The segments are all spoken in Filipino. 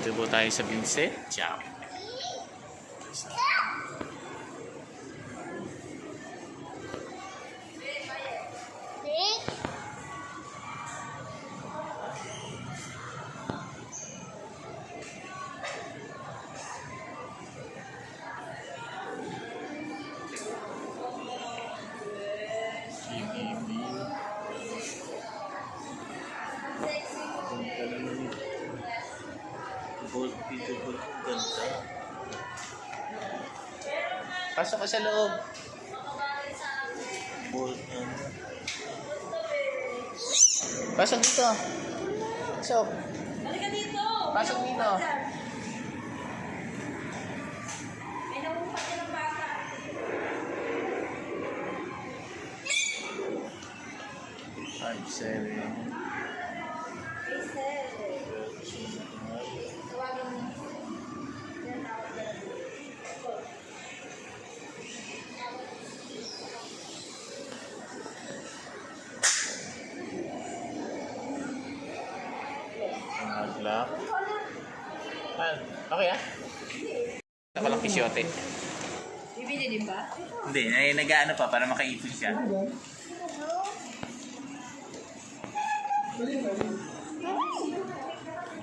Dito po tayo sa Vincent. Ciao. Pasok ka sa loob. Pasok dito. Pasok. Halika dito. Pasok dito. May nakuha ka ng bata. Five, seven. Tawagan mo. Naglock. Okay ah. Ako lang kisyote. Bibili din ba? Hindi, ay nag-ano pa para makaipon siya.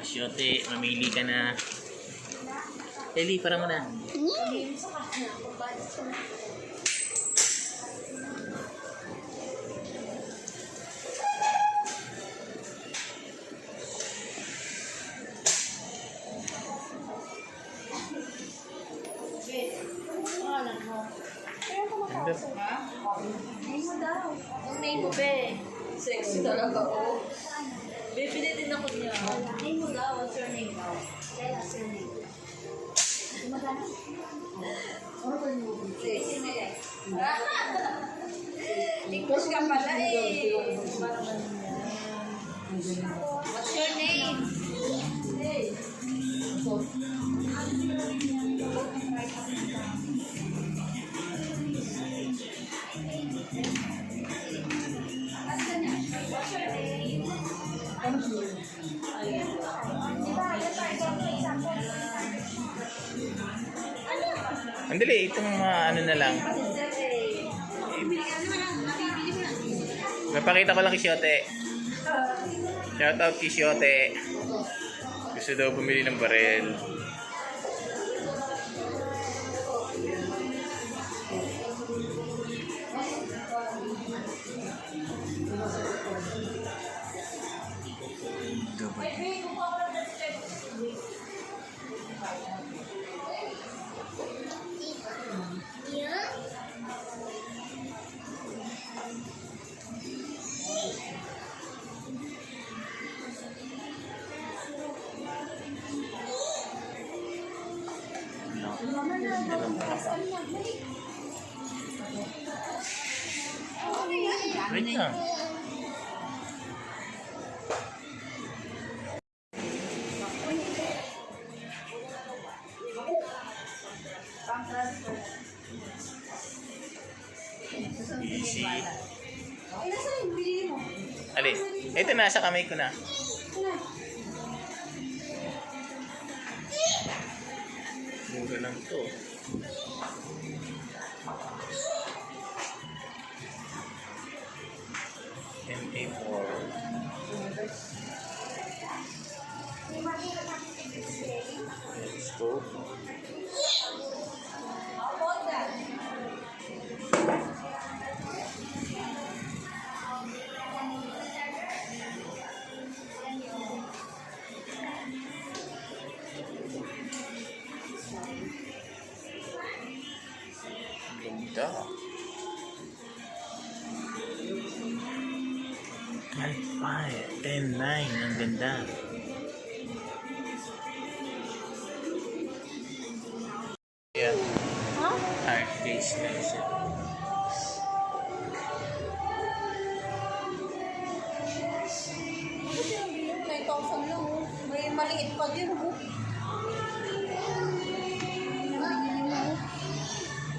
Kisyote, mamili ka na. Eli, para mo na. Ganda. Name mo daw. Ang name mo, be. Sexy talaga, oh. Bibili din ako niya. Name mo daw. What's your name daw? What's your name? Sexy na yan. English ka pala eh. What's your name? Hey. Andali, itong ano na lang. Napakita ko lang kisyote. Shout out kisyote. Gusto daw bumili ng barel. Wait lang. Easy. Ali, ito nasa kamay ko na. Mura lang to. MA4. Let's go. Ganda. Ay, 5, 10, 9. Ang ganda. Yeah. Huh? Hard case na siya. May 9,000 lang, oh. May maliit pa din, oh.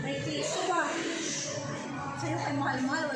May piso ba? Sa'yo kay mahal-mahal.